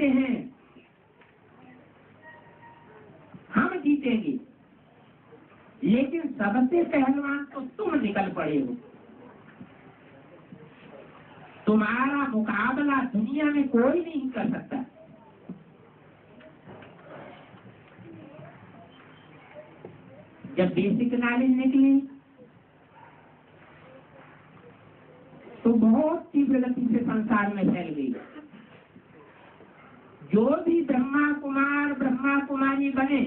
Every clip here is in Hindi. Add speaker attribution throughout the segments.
Speaker 1: कहते हैं हम जीतेंगे, लेकिन सबसे पहलवान तो तुम निकल पड़े हो। तुम्हारा मुकाबला दुनिया में कोई नहीं कर सकता। जब बेसिक नॉलेज निकली तो बहुत तीव्र गति से संसार में फैल गई। जो भी ब्रह्मा कुमार ब्रह्मा कुमारी बने,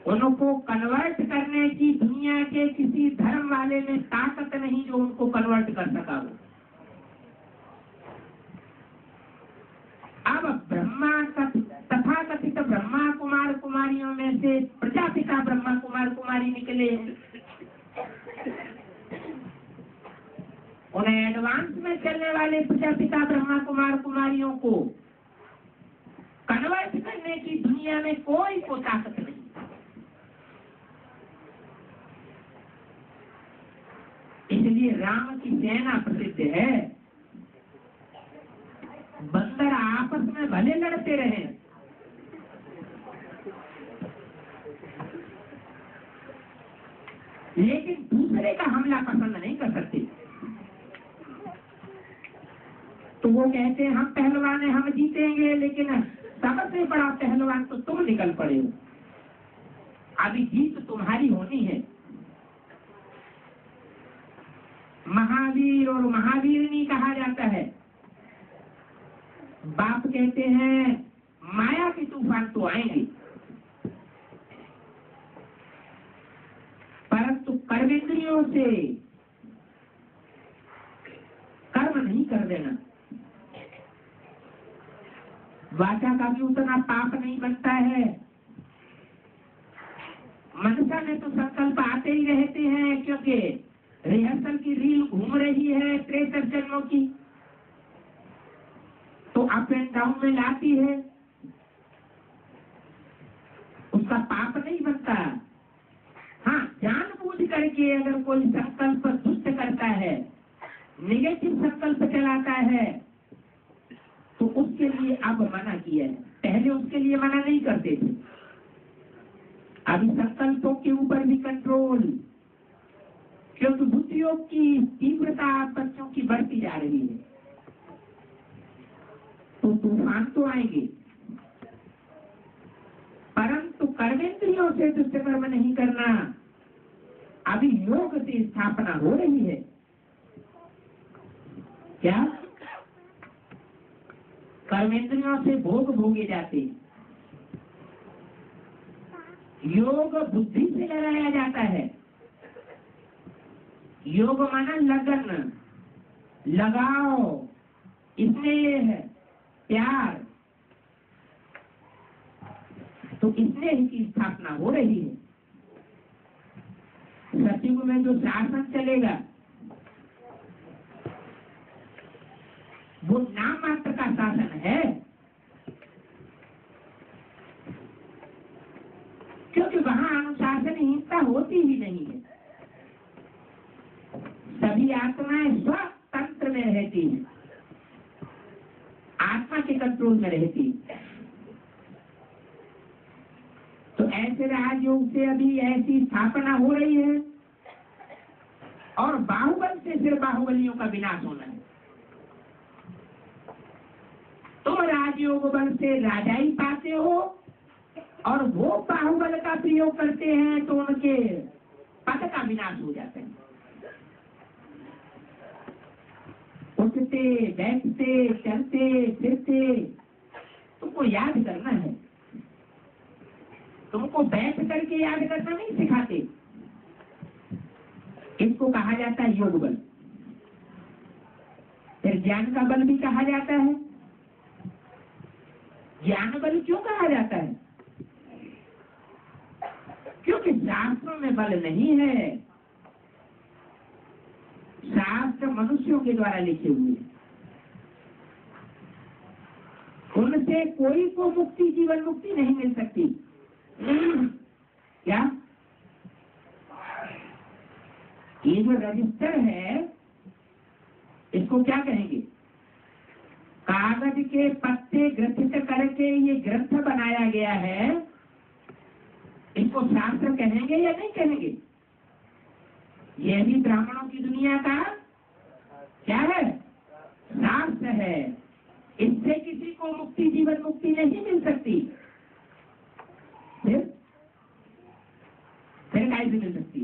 Speaker 1: उनको कन्वर्ट करने की दुनिया के किसी धर्म वाले में ताकत नहीं जो उनको कन्वर्ट कर सका हो। अब ब्रह्मा तथा कथित ब्रह्मा कुमार कुमारियों में से प्रजापिता ब्रह्मा कुमार कुमारी निकले हैं। उन्हें एडवांस में चलने वाले प्रजापिता ब्रह्मा कुमार कुमारियों को कन्वर्ट करने की दुनिया में कोई को ताकत नहीं। इसलिए राम की सेना प्रसिद्ध है। बंदर आपस में भले लड़ते रहे, लेकिन दूसरे का हमला पसंद नहीं कर सकते। तो वो कहते हैं हम पहलवान हैं, हम जीतेंगे, लेकिन सबसे बड़ा पहलवान तो तुम निकल पड़े हो। अभी जीत तुम्हारी होनी है। महावीर और महावीरनी कहा जाता है। बाप कहते हैं माया के तूफान तो आएंगे, परंतु कर्मेंद्रियों से कर्म नहीं कर देना। वाचा का भी उतना पाप नहीं बनता है। मनुष्य में तो संकल्प आते ही रहते हैं, क्योंकि रिहर्सल की रील घूम रही है 63 जन्मों की, तो अप एंड डाउन में लाती है। उसका पाप नहीं बनता। हाँ, जानबूझ करके अगर कोई संकल्प दुष्ट करता है, निगेटिव संकल्प चलाता है, तो उसके लिए अब मना किया है। पहले उसके लिए मना नहीं करते थे। अभी संकल्पों के ऊपर भी कंट्रोल, क्योंकि बुद्धियों की तीव्रता बच्चों की बढ़ती जा रही है। तो तूफान तो आएंगे, परंतु कर्मेंद्रियों से दुष्कर्म नहीं करना। अभी योग की स्थापना हो रही है। क्या कर्मेंद्रियों से भोग भोगे जाते, योग बुद्धि से लगाया जाता है। योग माना लगन, लगाओ, स्नेह, प्यार। तो स्नेह की स्थापना हो रही है। सतयुग में जो शासन चलेगा वो नाम मात्र का शासन है, क्योंकि वहां अनुशासनहीनता होती ही नहीं है। सभी आत्माएं स्वतंत्र में रहती हैं, आत्मा के कंट्रोल में रहती है। तो ऐसे राजयोग से अभी ऐसी स्थापना हो रही है, और बाहुबल से फिर बाहुबलियों का विनाश होना है। तुम राजयोग बल से राजाई पाते हो, और वो बाहुबल का प्रयोग करते हैं तो उनके पद का विनाश हो जाता है। उठते बैठते चलते फिरते तुमको याद करना है। तुमको बैठ करके याद करना नहीं सिखाते। इसको कहा जाता है योग बल। फिर ज्ञान का बल भी कहा जाता है। ज्ञान बल क्यों कहा जाता है? क्योंकि शास्त्रों में बल नहीं है। शास्त्र मनुष्यों के द्वारा लिखे हुए, उनसे कोई को मुक्ति, जीवन मुक्ति नहीं मिल सकती। क्या ये जो रजिस्टर है, इसको क्या कहेंगे? कागज के पत्ते ग्रथित करके ये ग्रंथ बनाया गया है, इसको शास्त्र कहेंगे या नहीं कहेंगे? यह भी ब्राह्मणों की दुनिया का क्या है? शास्त्र है। इससे किसी को मुक्ति, जीवन मुक्ति नहीं मिल सकती। फिर कैसे मिल सकती?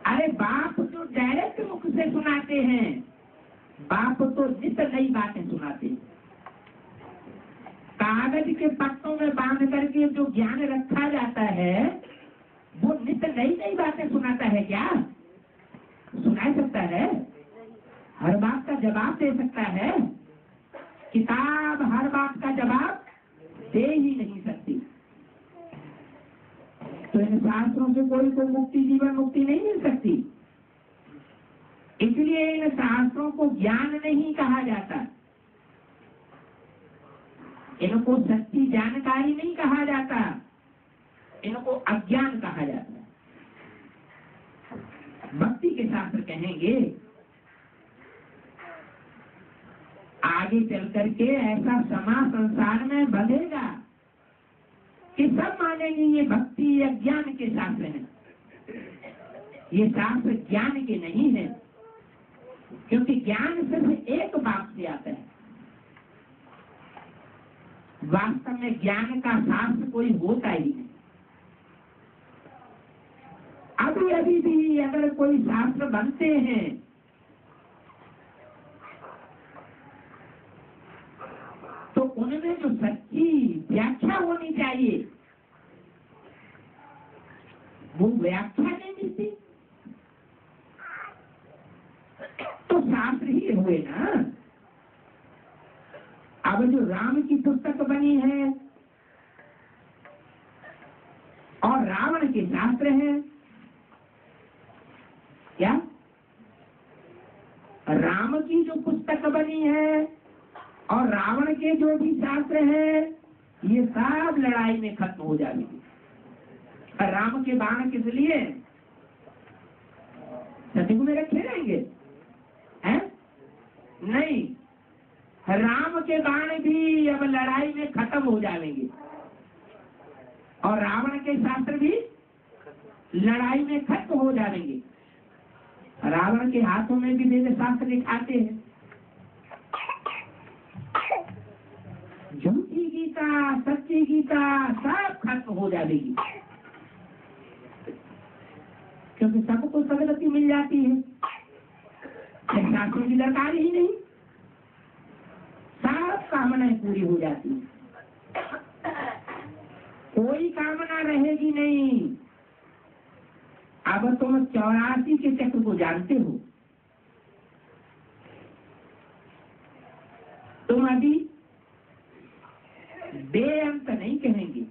Speaker 1: अरे बाप जो डायरेक्ट मुख से सुनाते हैं, बाप तो नित नई बातें सुनाते हैं। कागज के पत्तों में बांध करके जो ज्ञान रखा जाता है वो नित नई नई बातें सुनाता है क्या? सुना सकता है? हर बात का जवाब दे सकता है? किताब हर बात का जवाब दे ही नहीं सकती। तो इन शास्त्रों से कोई को मुक्ति, जीवन मुक्ति नहीं मिल सकती। इसलिए इन शास्त्रों को ज्ञान नहीं कहा जाता, इनको सच्ची जानकारी नहीं कहा जाता, इनको अज्ञान कहा जाता है। भक्ति के शास्त्र कहेंगे। आगे चल करके ऐसा समाज संसार में बनेगा कि सब मानेंगे ये भक्ति या ज्ञान के शास्त्र हैं। ये शास्त्र ज्ञान के नहीं है, क्योंकि ज्ञान सिर्फ एक बात से आता है। वास्तव में ज्ञान का शास्त्र कोई होता ही नहीं। अभी भी अगर कोई शास्त्र बनते हैं तो उनमें जो सच्ची व्याख्या होनी चाहिए वो व्याख्या नहीं मिलती, तो शास्त्र ही हुए ना। अब जो राम की पुस्तक बनी है और रावण के शास्त्र हैं, क्या राम की जो पुस्तक बनी है और रावण के जो भी शास्त्र हैं, ये सब लड़ाई में खत्म हो जाएगी। राम के बाण किस लिए सतयुग में रखे रहेंगे? हैं? नहीं, राम के बाण भी अब लड़ाई में खत्म हो जाएंगे और रावण के शास्त्र भी लड़ाई में खत्म हो जाएंगे। रावण के हाथों में भी वेद शास्त्र दिखाते हैं। झूठी गीता, सच्ची गीता सब खत्म हो जाएगी, क्योंकि सबको सदगति मिल जाती है। शास्त्रों की दरकार ही नहीं, सब कामनाएं पूरी हो जाती है, कोई कामना रहेगी नहीं। अब तुम 84 के चक्र को जानते हो। तुम अभी बेअंत नहीं कहेंगे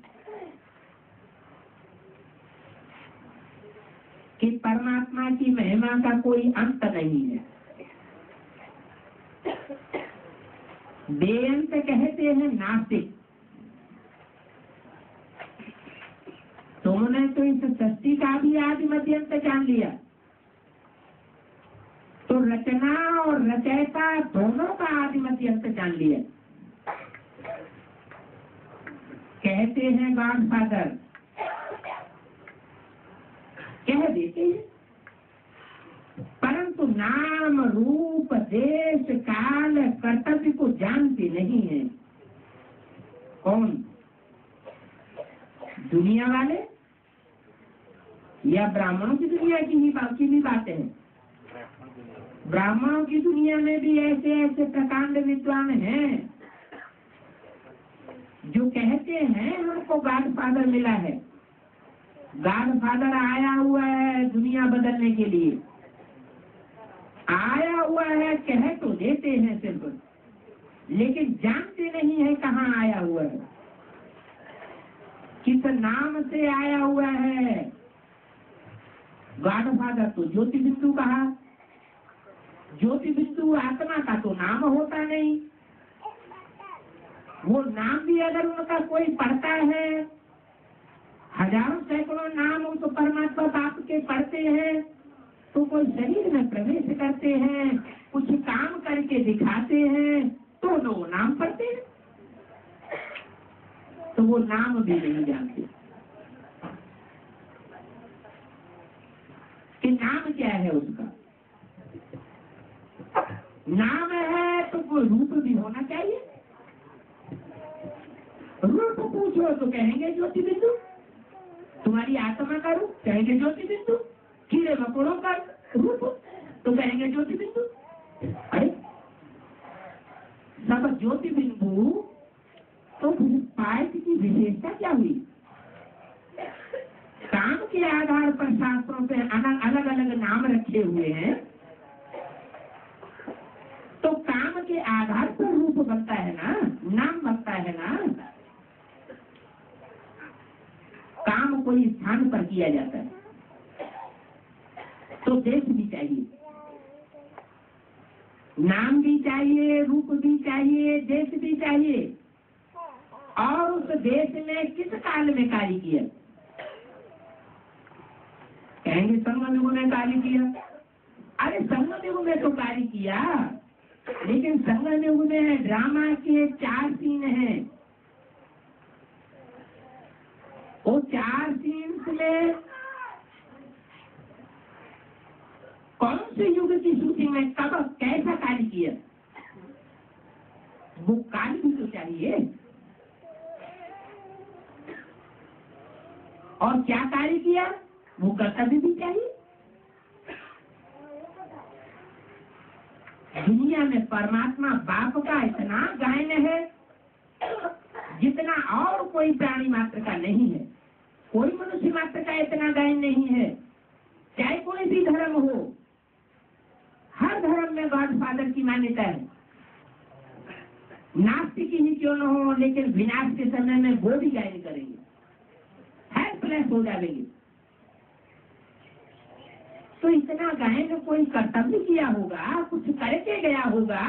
Speaker 1: कि परमात्मा की महिमा का कोई अंत नहीं है। बेअंत कहते हैं नास्तिक। तुमने तो इस सृष्टि का भी आदि मध्य अंत जान लिया, तो रचना और रचयिता दोनों का आदि मध्य अंत जान लिया। कहते हैं गॉडफादर, कह देते हैं, परंतु नाम रूप देश काल कर्तव्य को जानते नहीं है। कौन? दुनिया वाले या ब्राह्मणों की दुनिया की ही बाकी भी बातें हैं। ब्राह्मणों की दुनिया में भी ऐसे ऐसे प्रकांड विद्वान हैं जो कहते हैं हमको गॉडफादर मिला है, गॉडफादर आया हुआ है दुनिया बदलने के लिए, आया हुआ है कह तो देते हैं सिर्फ, लेकिन जानते नहीं है कहाँ आया हुआ है, किस नाम से आया हुआ है। गॉडफादर तो ज्योति बिंदु कहा, ज्योति बिंदु आत्मा का तो नाम होता नहीं। वो नाम भी अगर उनका कोई पढ़ता है, हजारों सैकड़ों नाम तो परमात्मा बाप के पढ़ते हैं, तो कोई शरीर में प्रवेश करते हैं, कुछ दिखाते हैं तो वो नाम पढ़ते हैं, तो वो नाम भी नहीं जानते कि नाम क्या है उसका। नाम है तो कोई रूप भी होना चाहिए। रूप पूछो तो कहेंगे ज्योति बिंदु, तुम्हारी आत्मा का रूप कहेंगे ज्योति बिंदु, कीड़े मकोड़ों का रूप तो कहेंगे ज्योति बिंदु। अरे सब ज्योति बिंदु, तो पाठ की विशेषता क्या हुई? काम के आधार पर शास्त्रों पे अलग अलग नाम रखे हुए हैं, तो काम के आधार पर रूप बनता है ना, नाम बनता है ना। काम कोई स्थान पर किया जाता है तो देश भी चाहिए, नाम भी चाहिए, रूप भी चाहिए, देश भी चाहिए। और उस देश में किस काल में कार्य किया? कहेंगे संगम ने कार्य किया। अरे संगम में तो कार्य किया, लेकिन संगम में ड्रामा के 4 सीन हैं। वो 4 सीन्स में कौन से युग की शूटिंग में कब कैसा कार्य किया, वो कार्य भी तो चाहिए। और क्या कार्य किया, वो कर्तव्य भी चाहिए। दुनिया में परमात्मा बाप का इतना गायन है जितना और कोई प्राणी मात्र का नहीं है। कोई मनुष्य मात्र का इतना गायन नहीं है। चाहे कोई भी धर्म हो, हर धर्म में गॉड फादर की मान्यता है। नास्तिक ही क्यों न हो, लेकिन विनाश के समय में वो भी गायन करेंगे, हेल्पलेस हो जाएंगे। तो इतना गायन कोई कर्तव्य किया होगा, कुछ करके गया होगा,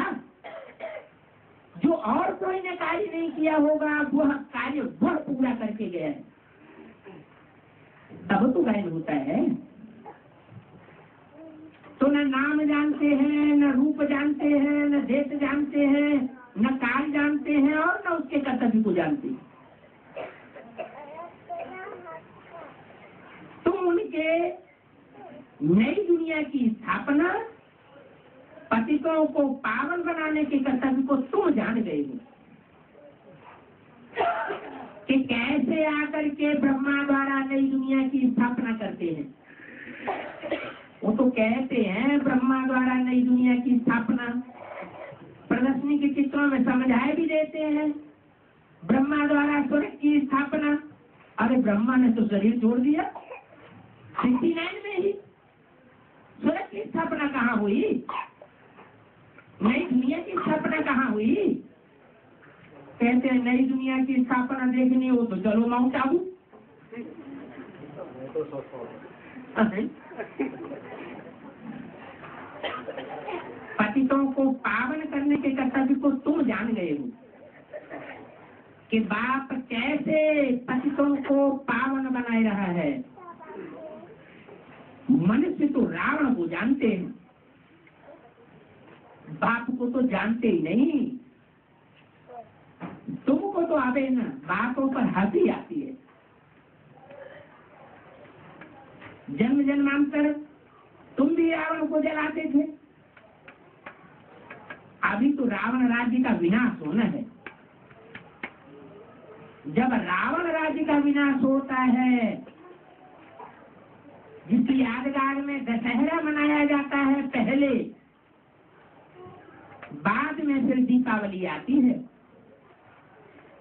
Speaker 1: जो और कोई ने कार्य नहीं किया होगा, वह कार्य वह पूरा करके गया है, तब तो गायन होता है। तो न नाम जानते हैं, न रूप जानते हैं, न देश जानते हैं, न काल जानते हैं, और न उसके कर्तव्य को जानते हैं। तो उनके नई दुनिया की स्थापना, पतितों को पावन बनाने के कर्तव्य को तुम जान गए हो कि कैसे आकर के ब्रह्मा द्वारा नई दुनिया की स्थापना करते हैं। वो तो कहते हैं ब्रह्मा द्वारा नई दुनिया की स्थापना, प्रदर्शनी के चित्रों में समझाए भी देते हैं ब्रह्मा द्वारा स्वर्ग की स्थापना। अरे ब्रह्मा ने तो शरीर छोड़ दिया, 69 में ही स्वर्ग की स्थापना कहाँ हुई, नई दुनिया की स्थापना कहाँ हुई? कहते हैं नई दुनिया की स्थापना देखनी हो तो चलो माउंट आबू। पतितों को पावन करने के कर्तव्य को तुम जान गए हो कि बाप कैसे पतितों को पावन बनाए रहा है। मनुष्य तो रावण को जानते हैं, बाप को तो जानते ही नहीं। तुमको तो आवे ना, बातों पर हंसी आती है। जन्म जन्मांतर तुम भी रावण को जलाते थे, अभी तो रावण राज्य का विनाश होना है। जब रावण राज्य का विनाश होता है, जिसकी यादगार में दशहरा मनाया जाता है पहले, बाद में फिर दीपावली आती है।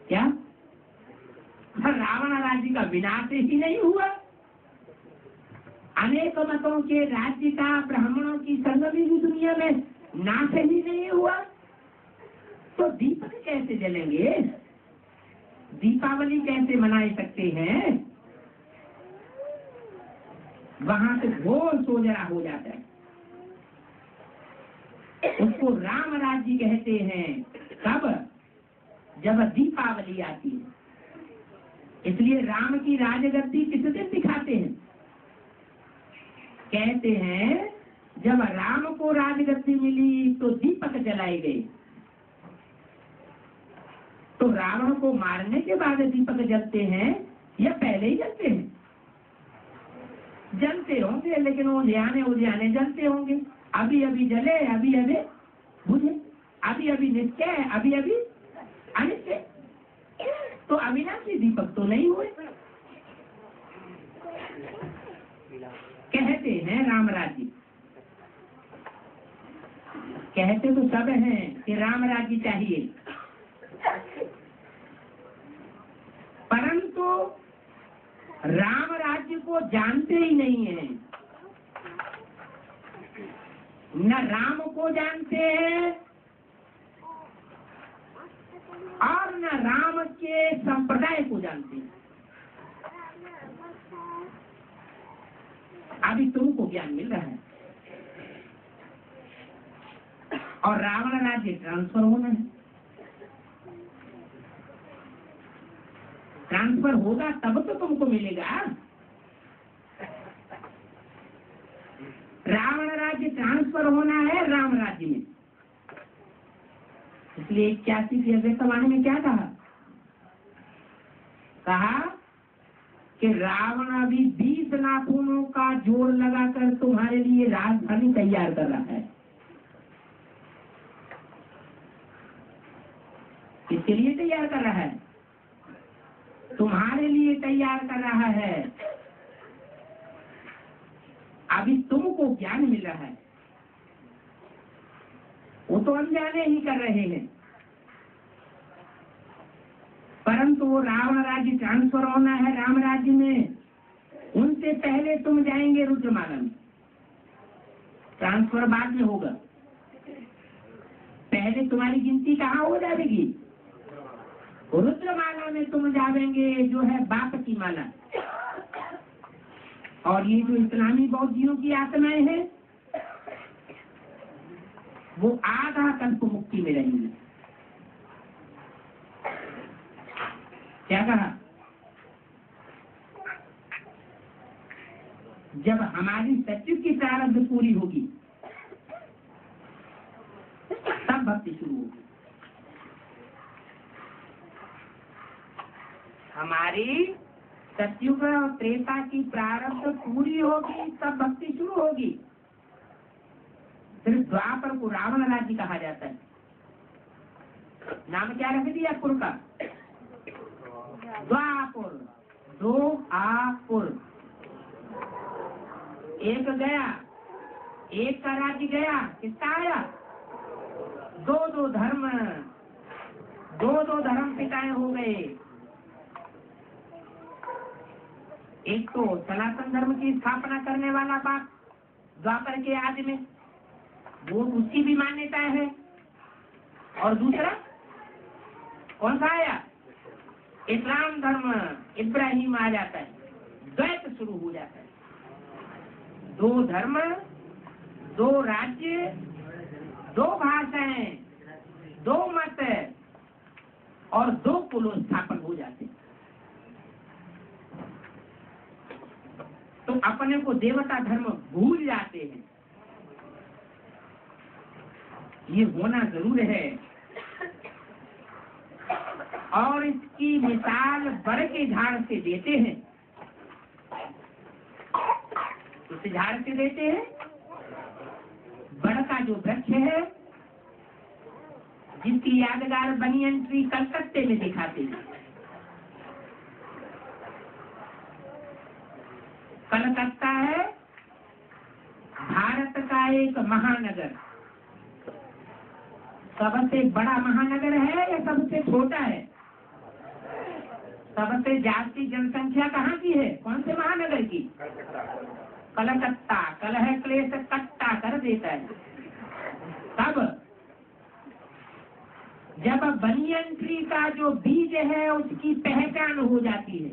Speaker 1: क्या रावण राज्य का विनाश ही नहीं हुआ? अनेक मतों के राज्य का, ब्राह्मणों की संगमी भी दुनिया में नाश ही नहीं हुआ, तो दीपक कैसे जलेंगे, दीपावली कैसे मना सकते हैं? वहां से घोर सोजरा हो जाता है। उसको राम राज्य कहते हैं। कब? जब दीपावली आती है। इसलिए राम की राजगद्दी किस दिन दिखाते हैं? कहते हैं जब राम को राजगद्दी मिली तो दीपक जलाए गए। तो रावण को मारने के बाद दीपक जलते हैं या पहले ही जलते हैं? जलते होंगे, लेकिन उजियाने जलते होंगे। अभी अभी जले, अभी अभी बुझे, अभी अभी निश्चय, अभी अभी अनिश्चय। तो अविनाशी दीपक तो नहीं हुए। कहते हैं राम राज्य, कहते तो सब हैं कि राम राज्य चाहिए, परंतु राम राज्य को जानते ही नहीं है। न राम को जानते हैं और न राम के संप्रदाय को जानते हैं। अभी तुमको ज्ञान मिल रहा है और रावण राज्य ट्रांसफर होना है। ट्रांसफर होगा तब तो तुमको मिलेगा। रावण राज्य ट्रांसफर होना है राम राज्य में। इसलिए 81 के अव्यक्तवाणी में क्या कहा? कहा कि रावण अभी 20 नाखूनों का जोड़ लगाकर तुम्हारे लिए राजधानी तैयार कर रहा है। किसके लिए तैयार कर रहा है? तुम्हारे लिए तैयार कर रहा है। अभी तुमको ज्ञान मिल रहा है, वो तो अनजाने ही कर रहे हैं। परंतु वो रावण राज्य ट्रांसफर होना है राम राज्य में, उनसे पहले तुम जाएंगे रुद्रमाला में। ट्रांसफर बाद में होगा, पहले तुम्हारी गिनती कहाँ हो जाएगी? रुद्रमाला में तुम जाएंगे, जो है बाप की माला। और ये जो इस्लामी बौद्धियों की आत्माएं हैं, वो आधा कल्प मुक्ति में रहेंगी। क्या कहा? जब हमारी सच्ची की प्रारब्ध पूरी होगी तब भक्ति शुरू होगी। हमारी सत्युग और त्रेता की प्रारब्ध पूरी होगी तब भक्ति शुरू होगी। सिर्फ द्वापर को रावण राज्य कहा जाता है। नाम क्या रख दिया पुर का? द्वापुर, दो आपुर। एक गया, एक का राज्य गया, किसका आया? दो धर्म पिताएं हो गए। एक तो सनातन धर्म की स्थापना करने वाला बाप द्वापर के आदि में, वो उसकी भी मान्यता है। और दूसरा कौन सा आया? इस्लाम धर्म, इब्राहिम आ जाता है, द्वैत शुरू हो जाता है। दो धर्म, दो राज्य, दो भाषाएं, दो मत और दो कुलों स्थापन हो जाते हैं। तो अपने को देवता धर्म भूल जाते हैं। ये होना जरूर है। और इसकी मिसाल बड़ के झाड़ से देते हैं। किस झाड़ से देते हैं? बड़ का जो वृक्ष है, जिसकी यादगार बनियन ट्री कलकत्ते में दिखाते हैं। कलकत्ता है भारत का एक महानगर। सबसे बड़ा महानगर है या सबसे छोटा है? सबसे ज्यादा जनसंख्या कहाँ की है? कौन से महानगर की? कलकत्ता। कलह क्लेश कट्टा कर देता है। तब जब बनियन ट्री का जो बीज है उसकी पहचान हो जाती है,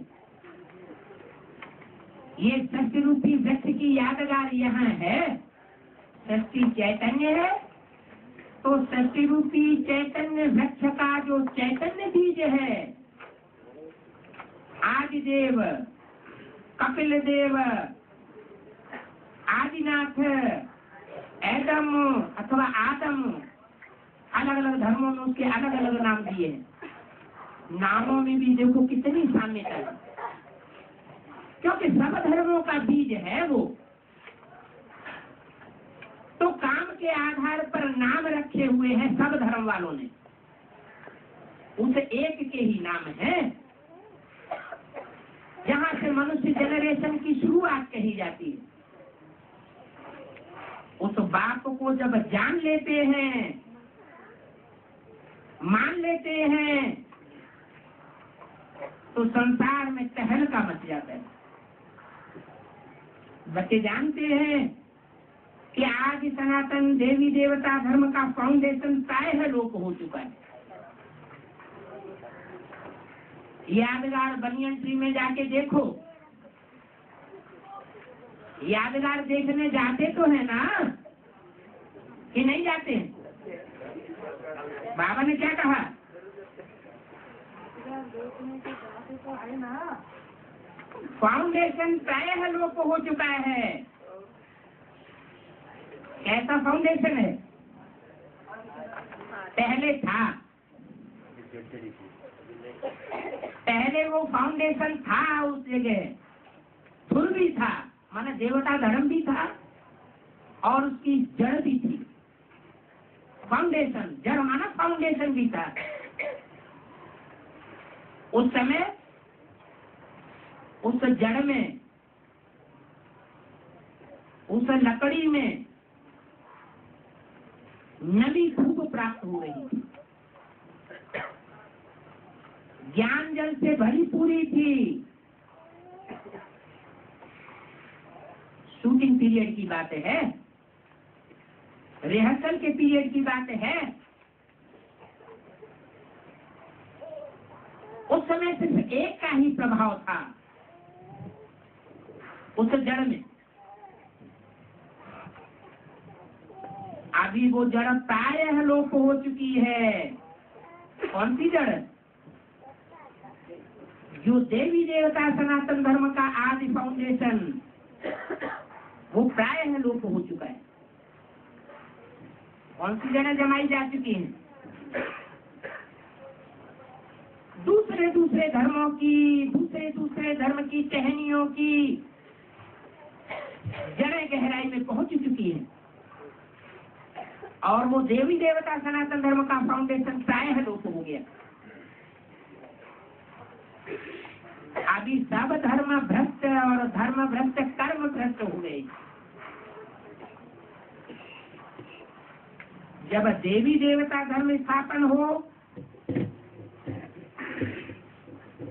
Speaker 1: ये सृष्टि रूपी वृक्ष की यादगार यहाँ है। सृष्टि चैतन्य है, तो सृष्टि रूपी चैतन्य वृक्ष का जो चैतन्य बीज है, आदिदेव, कपिल देव, आदिनाथ, एडम अथवा आदम उसके अलग अलग नाम दिए हैं। नामों में भी देखो कितनी साम्यता है, क्योंकि सब धर्मों का बीज है वो। तो काम के आधार पर नाम रखे हुए हैं सब धर्म वालों ने, उस एक के ही नाम है। जहां से मनुष्य जनरेशन की शुरुआत कही जाती है, उस बात को जब जान लेते हैं, मान लेते हैं, तो संसार में तहलका मच जाता है। बच्चे जानते हैं कि आज सनातन देवी देवता धर्म का फाउंडेशन प्रायः लोप हो चुका है। यादगार बनियन ट्री में जाके देखो, यादगार देखने जाते तो है ना कि नहीं जाते? बाबा ने क्या कहा? फाउंडेशन प्रायः लोप हो चुका है। कैसा फाउंडेशन है? पहले था, पहले वो फाउंडेशन था, उस जगह फुल भी था, माना देवता धर्म भी था और उसकी जड़ भी थी। फाउंडेशन, जड़ माना फाउंडेशन भी था। उस समय उस जड़ में, उस लकड़ी में नमी खूब प्राप्त हो रही थी, ज्ञान जल से भरी पूरी थी। शूटिंग पीरियड की बात है, रिहर्सल के पीरियड की बात है। उस समय सिर्फ एक का ही प्रभाव था उस जड़ में। अभी वो जड़ प्रायः लोप हो चुकी है। कौन सी जड़? जो देवी देवता सनातन धर्म का आदि फाउंडेशन, वो प्रायः लोप हो चुका है। कौन सी जड़ें जमाई जा चुकी हैं? दूसरे दूसरे धर्मों की, दूसरे दूसरे धर्म की टहनियों की जड़ें गहराई में पहुंच चुकी हैं, और वो देवी देवता सनातन धर्म का फाउंडेशन प्रायः लोप हो गया। अभी सब धर्म भ्रष्ट और धर्म भ्रष्ट कर्म भ्रष्ट हो गए। जब देवी देवता धर्म स्थापन हो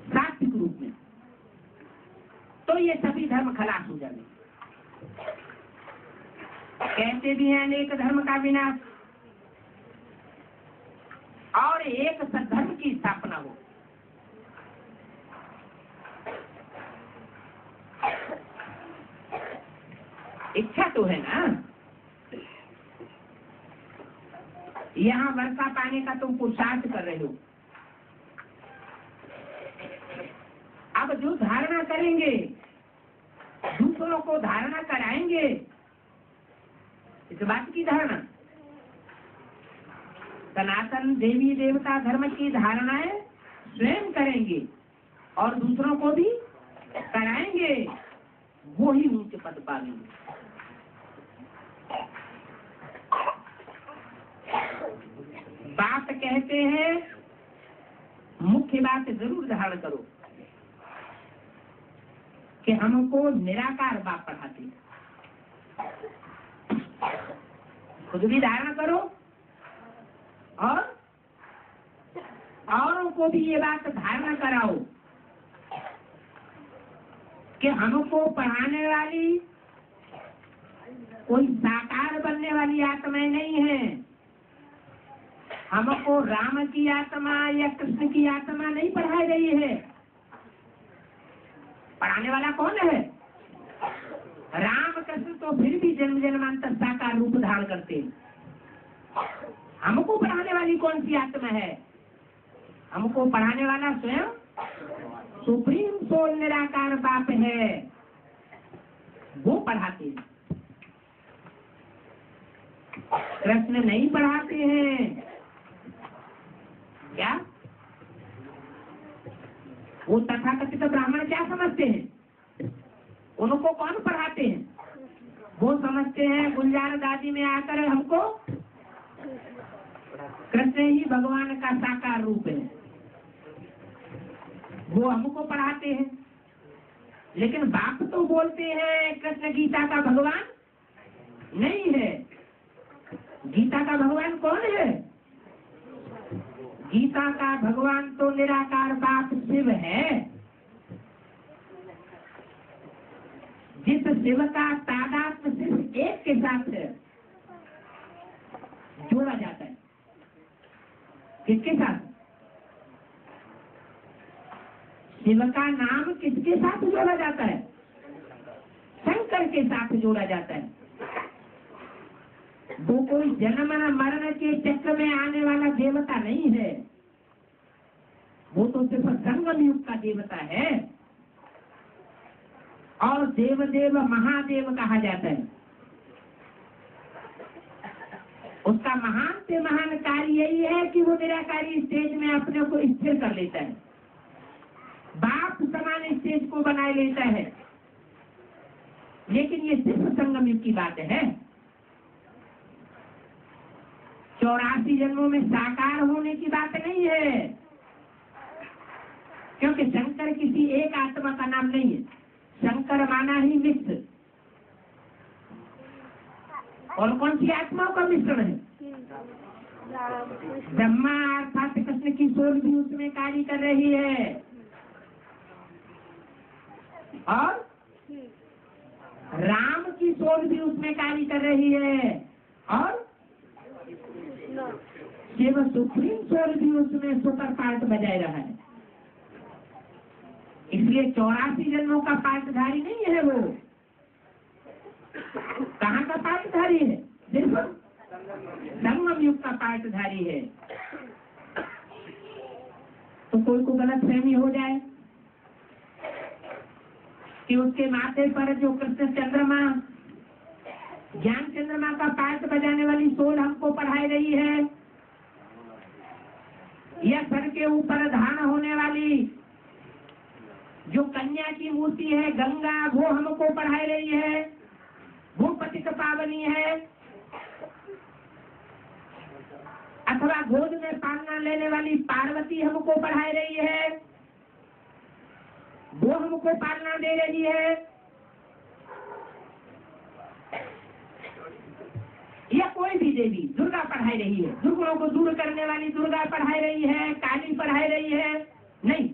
Speaker 1: सात्विक रूप में, तो ये सभी धर्म खलास हो जाएंगे। कहते भी हैं अनेक धर्म का विनाश और एक सद्धर्म की स्थापना हो। इच्छा तो है ना। यहाँ वर्षा पाने का तुम पुरुषार्थ कर रहे हो। अब जो धारणा करेंगे, दूसरों को धारणा कराएंगे, इस बात की धारणा, सनातन देवी देवता धर्म की धारणाएं स्वयं करेंगे और दूसरों को भी कराएंगे, वो ही ऊंचे पद पाएंगे। बात कहते हैं, मुख्य बात जरूर धारण करो कि हमको निराकार बाप पढ़ाते, खुद भी धारण करो और औरों को भी ये बात धारणा कराओ कि हमको पढ़ाने वाली कोई साकार बनने वाली आत्माएं नहीं है। हमको राम की आत्मा या कृष्ण की आत्मा नहीं पढ़ाई रही है। पढ़ाने वाला कौन है? राम कृष्ण तो फिर भी जन्म जन्मांतर साकार रूप धारण करते हैं। हमको पढ़ाने वाली कौन सी आत्मा है? हमको पढ़ाने वाला स्वयं सुप्रीम सोल निराकार बाप है, वो पढ़ाते हैं। कृष्ण नहीं पढ़ाते हैं। क्या वो तथाकथित ब्राह्मण क्या समझते हैं? उनको कौन पढ़ाते हैं? वो समझते हैं गुलजार दादी में आकर हमको कृष्ण ही भगवान का साकार रूप है, वो हमको पढ़ाते हैं। लेकिन बाप तो बोलते हैं कृष्ण गीता का भगवान नहीं है। गीता का भगवान कौन है? गीता का भगवान तो निराकार बाप शिव है, जिस शिव का तादात्म्य सिर्फ एक के साथ जोड़ा जाता है। किसके साथ? शिव का नाम किसके साथ जोड़ा जाता है? शंकर के साथ जोड़ा जाता है। वो कोई जन्म मरण के चक्र में आने वाला देवता नहीं है, वो तो सिर्फ संगम युग का देवता है और देवदेव महादेव कहा जाता है। उसका महान से महान कार्य यही है कि वो निराकारी स्टेज में अपने को स्थिर कर लेता है, बाप समान स्टेज को बनाए लेता है। लेकिन ये सिर्फ संगम युग की बात है। 84 जन्मों में साकार होने की बात नहीं है, क्योंकि शंकर किसी एक आत्मा का नाम नहीं है। शंकर माना ही मिश्र, और कौन सी आत्माओं का मिश्रण है? ब्रह्मा अर्थात कृष्ण की सोल भी उसमें कार्य कर रही है, और राम की सोल भी उसमें कार्य कर रही है, और शिव सुप्रीम सोल भी उसमें सुपर पार्ट बजाय रहा है। इसलिए 84 जन्मों का पार्टधारी नहीं है वो। कहाँ का पार्टधारी है? सिर्फ संगम युग का पार्टधारी है। तो कोई को गलत फहमी हो जाए कि उसके माथे पर जो कृष्ण चंद्रमा ज्ञान चंद्रमा का पार्ट बजाने वाली सोल हमको पढ़ाई रही है, या सर के ऊपर धारण होने वाली जो कन्या की मूर्ति है गंगा, वो हमको पढ़ाई रही है, वो पतित पावनी है, अथवा गोद में पालना लेने वाली पार्वती हमको पढ़ाई रही है, वो हमको पालना दे रही है, या कोई भी देवी दुर्गा पढ़ाई रही है, दुर्गुणों को दूर करने वाली दुर्गा पढ़ाई रही है, काली पढ़ाई रही है? नहीं।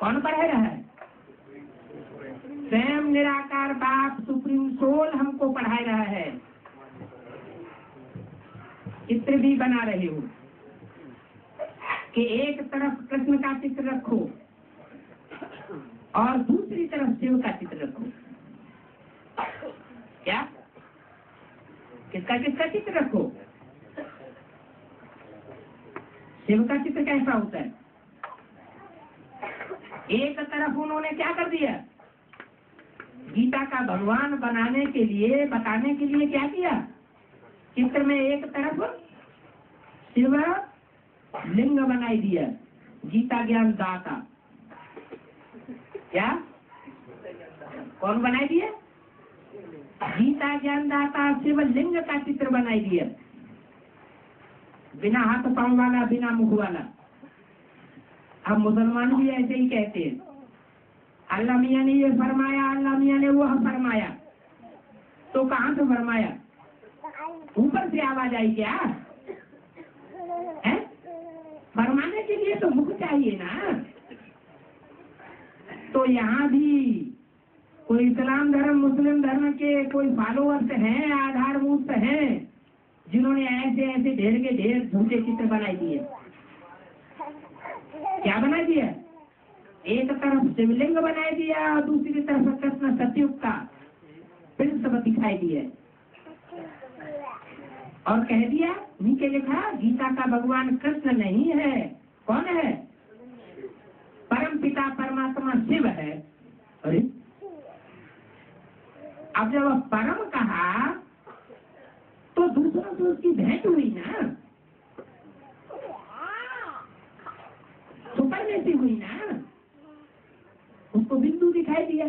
Speaker 1: कौन पढ़ाई रहा है? स्वयं निराकार बाप सुप्रीम सोल हमको पढ़ाई रहा है। चित्र भी बना रहे हो कि एक तरफ कृष्ण का चित्र रखो और दूसरी तरफ शिव का चित्र रखो। क्या? किसका किसका चित्र रखो? शिव का चित्र कैसा होता है? एक तरफ उन्होंने क्या कर दिया? गीता का भगवान बनाने के लिए, बताने के लिए क्या किया? चित्र में एक तरफ शिव लिंग बनाई दिया, गीता ज्ञान दाता। क्या? कौन बनाई दिया? गीता ज्ञान दाता शिव लिंग का चित्र बनाई दिया, बिना हाथ पांव वाला, बिना मुख वाला। अब मुसलमान भी ऐसे ही कहते हैं, अल्लाह मियाँ ने ये फरमाया, अल्लाह मियाँ ने वो फरमाया। तो कहाँ से फरमाया? ऊपर से आवाज आई क्या है? फरमाने के लिए तो मुख चाहिए ना। तो यहाँ भी कोई इस्लाम धर्म, मुस्लिम धर्म के कोई फॉलोअर्स हैं, आधारभूत हैं, जिन्होंने ऐसे ऐसे ढेर के ढेर झूठे चित्र बनाई दिए। क्या बना दिया? एक तरफ शिवलिंग बनाई दिया और दूसरी तरफ कृष्ण सतयुग का प्रिंसिप दिखाई दिया, और कह दिया, नीचे लिखा गीता का भगवान कृष्ण नहीं है। कौन है? परम पिता परमात्मा शिव है। अरे अब जब परम कहा तो दूसरों से उसकी भेंट हुई ना। उभरने से हुई ना, उसको बिंदु दिखाई दिया।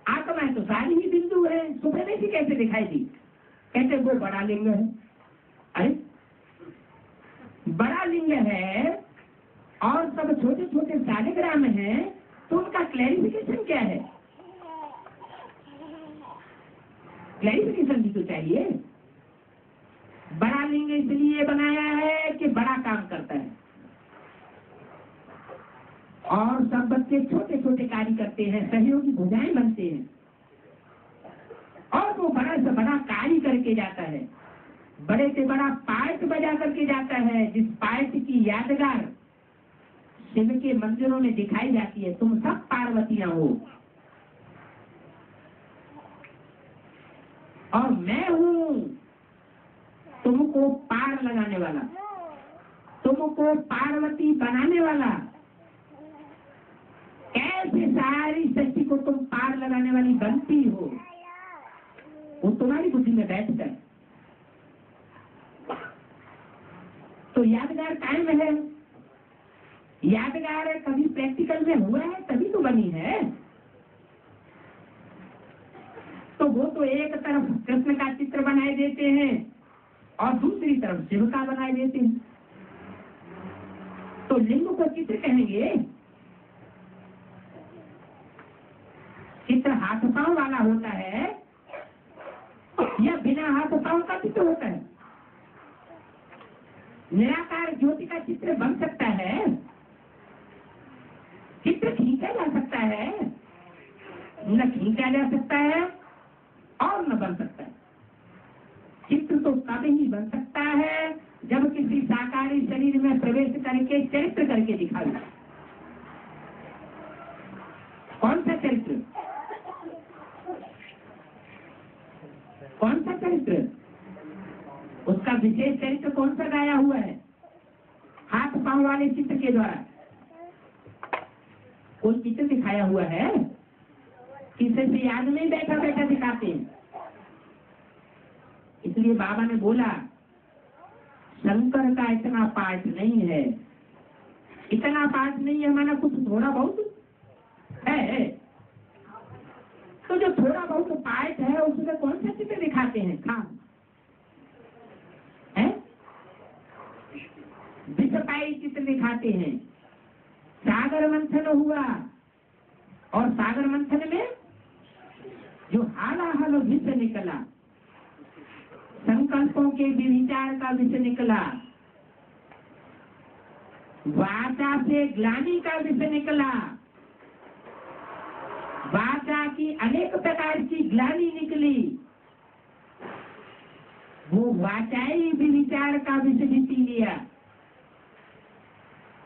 Speaker 1: आत्मा तो सारी ही बिंदु है, सुभरने से कैसे दिखाई दी? कहते वो बड़ा लिंग है। अरे बड़ा लिंग है और सब छोटे छोटे शालिग्राम है, तो उनका क्लैरिफिकेशन क्या है? क्लैरिफिकेशन भी तो चाहिए। बड़ा लिंग इसलिए बनाया है कि बड़ा काम करता है, और सब बच्चे छोटे छोटे कार्य करते हैं, सहयोगी भुजाएं बनते हैं, और वो बड़ा से बड़ा कार्य करके जाता है, बड़े से बड़ा पार्ट बजा करके जाता है, जिस पार्ट की यादगार शिव के मंदिरों में दिखाई जाती है। तुम सब पार्वतियां हो और मैं हूं तुमको पार लगाने वाला, तुमको पार्वती बनाने वाला। कैसे सारी सृष्टि को तुम पार लगाने वाली बनती हो, वो तुम्हारी बुद्धि में बैठकर। तो यादगार कायम है, यादगार कभी प्रैक्टिकल में हुआ है तभी तो बनी है। तो वो तो एक तरफ कृष्ण का चित्र बनाए देते हैं और दूसरी तरफ शिव का बनाए देते हैं। तो लिंग को चित्र कहेंगे? चित्र हाथ पांव वाला होता है या बिना हाथ पांव का चित्र होता है? निराकार ज्योति का चित्र बन सकता है, चित्र खींचा जा सकता है, न खींचा जा सकता है और न बन सकता है। चित्र तो तब ही बन सकता है जब किसी साकारी शरीर में प्रवेश करके चरित्र करके दिखाई। कौन सा चरित्र? कौन सा चरित्र? उसका विशेष चरित्र कौन सा गाया हुआ है? हाथ पांव वाले चित्र के द्वारा कोई चित्र दिखाया हुआ है? किसी से याद नहीं, बैठा बैठा दिखाते हैं। इसलिए बाबा ने बोला शंकर का इतना पाठ नहीं है। इतना पाठ नहीं है माना कुछ थोड़ा बहुत है। तो जो थोड़ा बहुत पाठ है उसमें कौन सा चित्र दिखाते हैं? खाम है, विषपाई चित्र दिखाते हैं। सागर मंथन हुआ और सागर मंथन में जो हालाहल विषय निकला, संकल्पों के विचार का विषय निकला, वाचा से ग्लानि का विषय निकला, वाचा की अनेक प्रकार की ग्लानि निकली, वो वाचाई विचार का विषय भी पी लिया,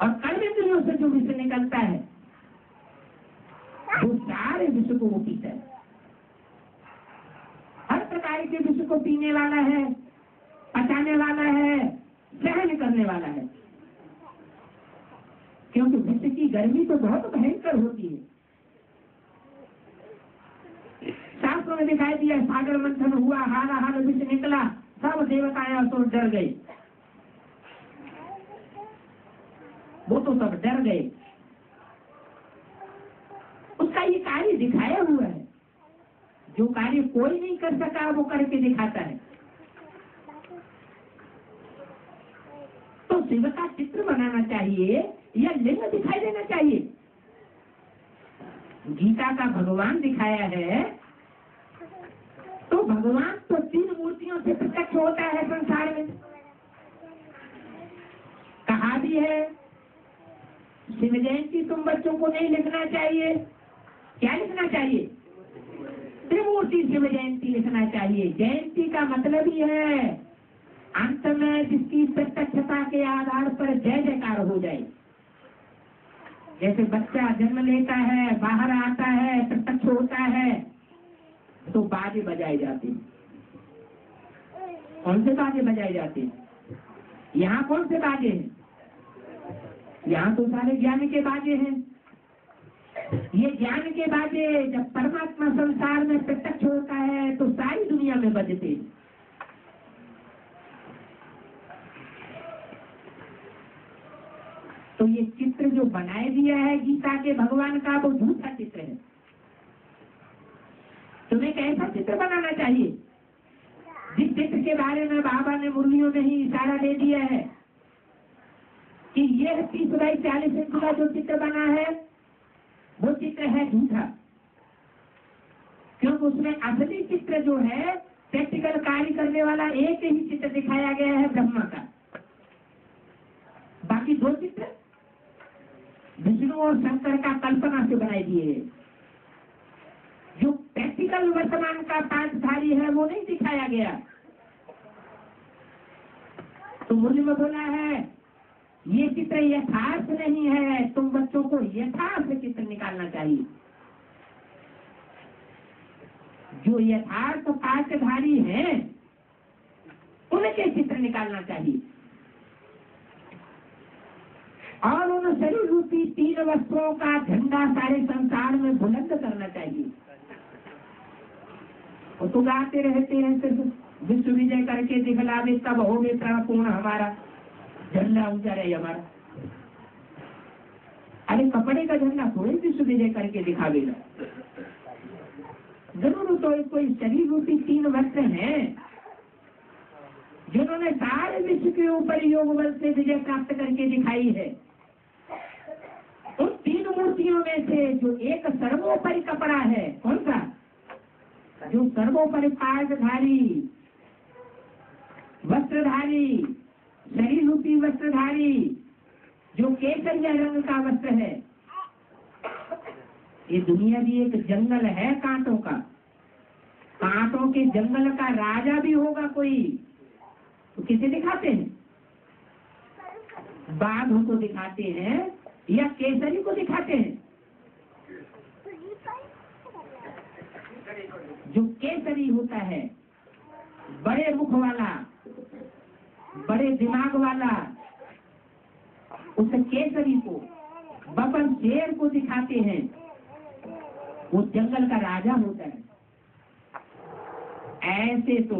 Speaker 1: और कर्मेंद्रियों से जो विषय निकलता है वो सारे विषय को वो पीता है। हर प्रकार के विषय को पीने वाला है, पचाने वाला है, सहन करने वाला है। क्योंकि विषय की गर्मी तो बहुत भयंकर होती है। शास्त्रों में दिखाई दिया सागर मंथन हुआ, हालाहल विषय निकला, सब देवताएं असुर डर गए। वो तो सब डर गए। उसका ये कार्य दिखाया हुआ है। जो कार्य कोई नहीं कर सका वो करके दिखाता है। तो शिव का चित्र बनाना चाहिए या लिंग दिखाई देना चाहिए? गीता का भगवान दिखाया है तो भगवान तो 3 मूर्तियों से प्रत्यक्ष होता है संसार में। कहा भी है शिव जयंती तुम बच्चों को नहीं लिखना चाहिए। क्या लिखना चाहिए? त्रिमूर्ति शिव जयंती लिखना चाहिए। जयंती का मतलब ही है अंत में जिसकी प्रत्यक्षता के आधार पर जय जयकार हो जाए। जैसे बच्चा जन्म लेता है, बाहर आता है, प्रत्यक्ष होता है तो बाजे बजाए जाते हैं। कौन से बाजे बजाए जाते हैं? यहाँ कौन से बाजे हैं? यहाँ तो सारे ज्ञान के बाजे हैं। ये ज्ञान के बाजे जब परमात्मा संसार में प्रत्यक्ष होता है तो सारी दुनिया में बजते। तो ये चित्र जो बनाए दिया है गीता के भगवान का, वो झूठा चित्र है। तुम्हें कैसा चित्र बनाना चाहिए? जिस चित्र के बारे में बाबा ने मुरलियों में ही इशारा दे दिया है कि ये 30x40 इंच का जो चित्र बना है वो चित्र है झूठा, क्योंकि उसमें असली चित्र जो है प्रैक्टिकल कार्य करने वाला एक ही चित्र दिखाया गया है ब्रह्मा का। बाकी दो चित्र विष्णु और शंकर का कल्पना से बनाए दिए। जो प्रैक्टिकल वर्तमान का पाठधारी है वो नहीं दिखाया गया। तो मुरली में बोला है ये चित्र यथार्थ नहीं है, तुम बच्चों को यथार्थ चित्र निकालना चाहिए। जो यथार्थ पाठधारी हैं उनके चित्र निकालना चाहिए और उन शरीर रूपी 3 वस्त्रों का झंडा सारे संसार में बुलंद करना चाहिए। वो तो गाते रहते हैं सिर्फ विश्व विजय करके दिखला दे, तब हो गए पूर्ण हमारा झंडा ऊंचा रहे हमारा। अरे कपड़े का झंडा थोड़े विश्व विजय करके दिखावेगा। जरूर तो कोई शरीर रूपी 3 वस्त्र हैं जिन्होंने सारे विश्व के ऊपर योग बल से विजय प्राप्त करके दिखाई है। उन 3 मूर्तियों में से जो एक सर्वोपरि कपड़ा है, कौन सा? जो सर्वोपरि पाठधारी वस्त्रधारी शरीर रूपी वस्त्रधारी जो केसरिया रंग का वस्त्र है। ये दुनिया भी एक जंगल है कांटों का। कांटों के जंगल का राजा भी होगा कोई, तो किसे दिखाते हैं? बाघ को दिखाते हैं या केसरी को दिखाते हैं? जो केसरी होता है, बड़े मुख वाला, बड़े दिमाग वाला, उस केसरी को, बबन शेर को दिखाते हैं। वो जंगल का राजा होता है। ऐसे तो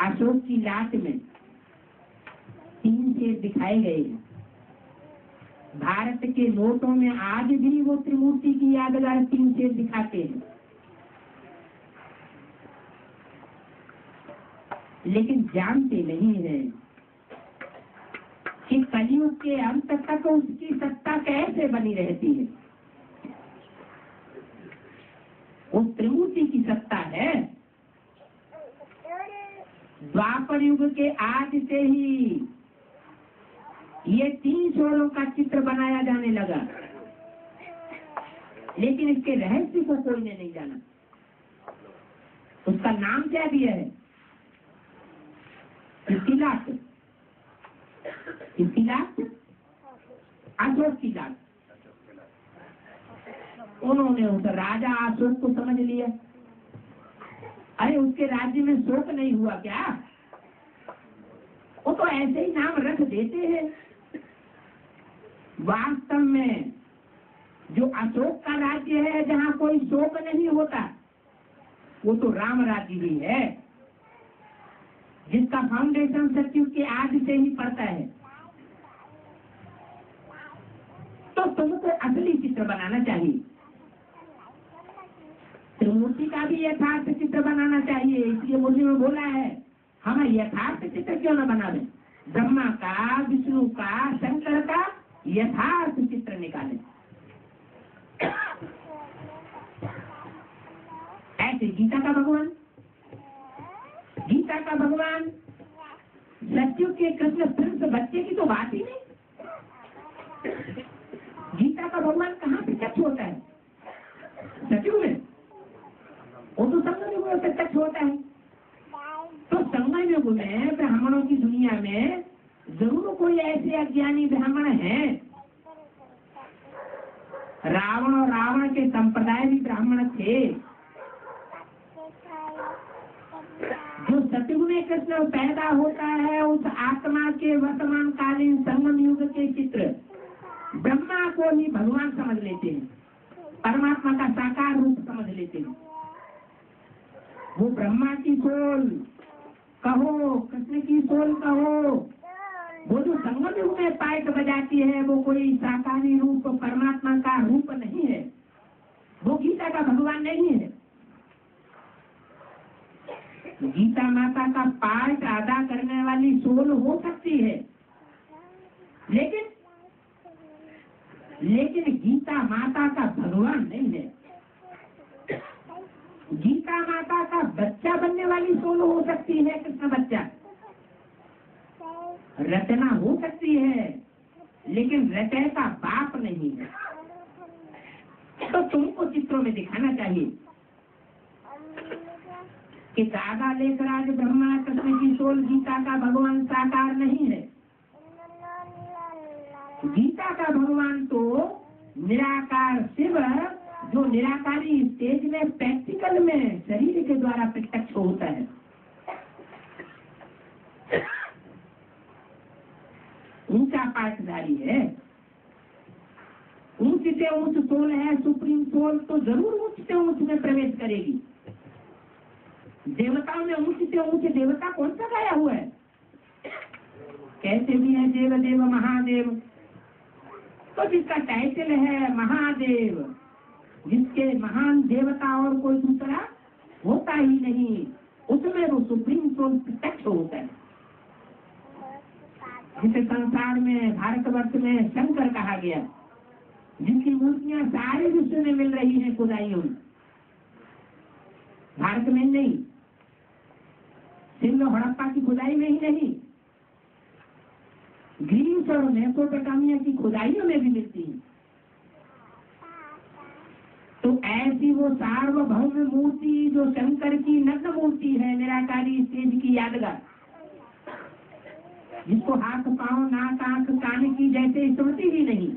Speaker 1: अशोक की लाट में 3 शेर दिखाए गए हैं। भारत के नोटों में आज भी वो त्रिमूर्ति की यादगार 3 शेर दिखाते हैं। लेकिन जानते नहीं है कि कलयुग के अंत तक उसकी सत्ता कैसे बनी रहती है। उस त्रिमूर्ति की सत्ता है। द्वापर युग के आज से ही ये 3 स्वरों का चित्र बनाया जाने लगा, लेकिन इसके रहस्य को कोई ने नहीं जाना। उसका नाम क्या दिया है? इतिलाक। इतिलाक अशोक की लाट। उन्होंने उस राजा अशोक को समझ लिया। अरे उसके राज्य में शोक नहीं हुआ क्या? वो तो ऐसे ही नाम रख देते हैं। वास्तव में जो अशोक का राज्य है जहाँ कोई शोक नहीं होता, वो तो राम राज्य ही है, जिसका फाउंडेशन सतयुग के आदि से ही पड़ता है। तो तुमको असली चित्र बनाना चाहिए। त्रिमूर्ति का भी यथार्थ चित्र बनाना चाहिए। इसलिए मुरली में बोला है हम यथार्थ चित्र क्यों न बनावे? ब्रह्मा का, विष्णु का, शंकर का यथार्थ चित्र निकाले। ऐसे गीता का भगवान सत्युग के कृष्ण प्रिंस बच्चे की तो बात ही नहीं। गीता का भगवान कहाँ प्रत्यक्ष होता है? सत्युग में। वो तो संगम युग में प्रत्यक्ष होता है। तो संगम युग में ब्राह्मणों की दुनिया में जरूर कोई ऐसे अज्ञानी ब्राह्मण हैं। रावण के संप्रदाय भी ब्राह्मण थे। जो सतयुग में कृष्ण पैदा होता है, उस आत्मा के वर्तमान कालीन संगम युग के चित्र ब्रह्मा को ही भगवान समझ लेते हैं, परमात्मा का साकार रूप समझ लेते हैं। वो ब्रह्मा की सोल कहो, कृष्ण की सोल कहो, वो जो संगम युग में पाइप बजाती है वो कोई साकारी रूप परमात्मा का रूप नहीं है, वो गीता का भगवान नहीं है। गीता माता का पाठ अदा करने वाली सोल हो सकती है, लेकिन गीता माता का भगवान नहीं है। गीता माता का बच्चा बनने वाली सोल हो सकती है, कृष्ण बच्चा रचना हो सकती है, लेकिन रचय का बाप नहीं है। तो तुमको चित्रों में दिखाना चाहिए कि दादा लेखराज ब्रह्मा कृष्ण की सोल गीता का भगवान साकार नहीं है। गीता का भगवान तो निराकार शिव, जो निराकारी स्टेज में प्रैक्टिकल में शरीर के द्वारा प्रत्यक्ष होता है। ऊंचा पाठधारी है, ऊंच से ऊंच सोल है, सुप्रीम सोल तो जरूर ऊंच से ऊंच में प्रवेश करेगी। देवताओं में ऊंच से ऊंच देवता कौन सा गाया हुआ है? कैसे भी है देव देव महादेव, तो जिसका टाइटल है महादेव, जिसके महान देवता और कोई दूसरा होता ही नहीं, उसमें वो सुप्रीम सोल प्रत्यक्ष होता है। जिसे संसार में भारतवर्ष में शंकर कहा गया, जिनकी मूर्तियां सारे विश्व में मिल रही हैं खुदाइयों में, भारत में नहीं, सिंधु हड़प्पा की खुदाई में ही नहीं, ग्रीस और मेसोपोटामिया की खुदाइयों में भी मिलती है। तो ऐसी वो सार्वभौम मूर्ति जो शंकर की नग्न मूर्ति है, निराकारी स्टेज की यादगार, जिसको हाथ पांव नाक आंख कान की जैसे स्मृति ही नहीं,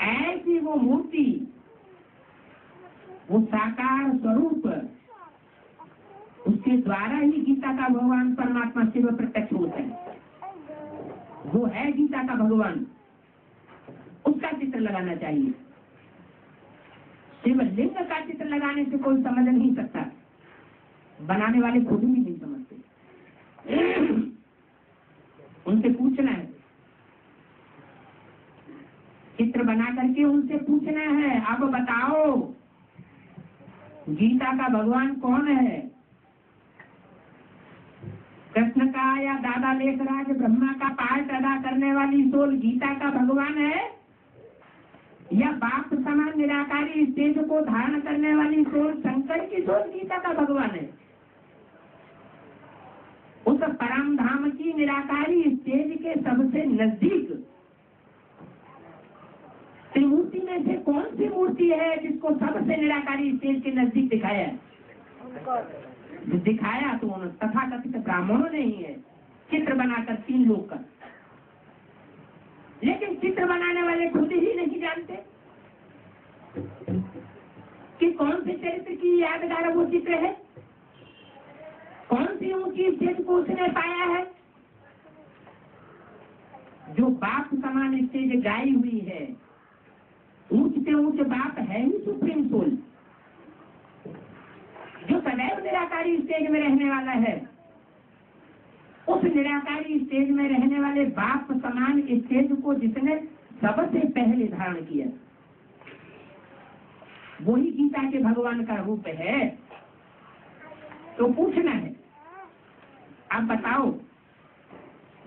Speaker 1: ऐसी वो मूर्ति, वो साकार स्वरूप, उसके द्वारा ही गीता का भगवान परमात्मा शिव प्रत्यक्ष होता है। वो है गीता का भगवान, उसका चित्र लगाना चाहिए। शिवलिंग का चित्र लगाने से कोई समझ नहीं सकता, बनाने वाले खुद भी नहीं समझते। उनसे पूछना है, चित्र बना करके उनसे पूछना है, अब बताओ गीता का भगवान कौन है? कृष्ण का या दादा लेखराज ब्रह्मा का पाठ अदा करने वाली सोल गीता का भगवान है, या बाप समान निराकारी स्टेज को धारण करने वाली सोल शंकर की सोल गीता का भगवान है? उस परम धाम की निराकारी स्टेज के सबसे नजदीक त्रिमूर्ति में से कौन सी मूर्ति है जिसको सबसे निराकारी स्टेज के नजदीक दिखाया है? दिखाया तो उन तथाकथित ब्राह्मणों ने ही है, चित्र बनाकर 3 लोग का। लेकिन चित्र बनाने वाले खुद ही नहीं जानते कि कौन से चरित्र की यादगार वो चित्र है, कौन सी ऊंची स्टेज को उसने पाया है। जो बाप समान स्टेज गाई हुई है, ऊंच से ऊंच बाप है ही सुप्रीम सोल, जो सदैव निराकारी स्टेज में रहने वाला है। उस निराकारी स्टेज में रहने वाले बाप समान स्टेज को जिसने सबसे पहले धारण किया, वही गीता के भगवान का रूप है। तो पूछना है, आप बताओ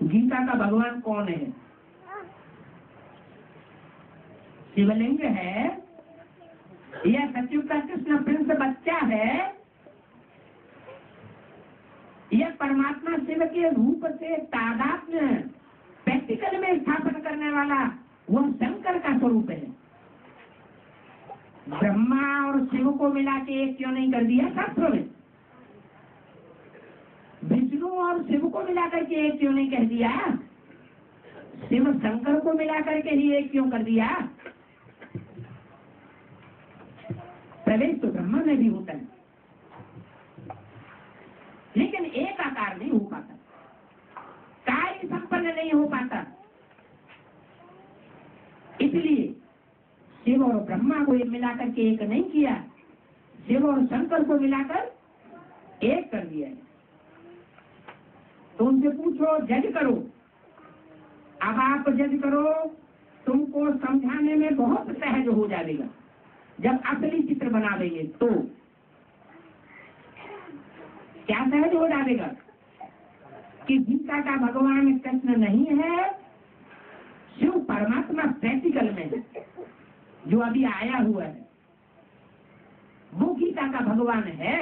Speaker 1: गीता का भगवान कौन है? शिवलिंग है, या सचिव का कृष्ण प्रिंस बच्चा है, यह परमात्मा शिव के रूप से तादात्म्य प्रैक्टिकल में स्थापन करने वाला वह शंकर का स्वरूप है। ब्रह्मा और शिव को मिला के एक क्यों नहीं कर दिया शास्त्रों में? विष्णु और शिव को मिला करके एक क्यों नहीं कह दिया? शिव शंकर को मिला करके ही एक क्यों कर दिया? प्रवेश तो ब्रह्मा में भी होता है, लेकिन एक आकार नहीं हो पाता, कार्य संपन्न नहीं हो पाता। इसलिए शिव और ब्रह्मा को मिलाकर के एक नहीं किया, शिव और शंकर को मिलाकर एक कर दिया। तो उनसे पूछो, जज करो। अब आप जज करो, तुमको समझाने में बहुत सहज हो जाएगा। जब असली चित्र बना देंगे तो क्या सहज हो जाएगा कि गीता का भगवान कृष्ण नहीं है, शिव परमात्मा प्रैक्टिकल में है, जो अभी आया हुआ है वो गीता का भगवान है।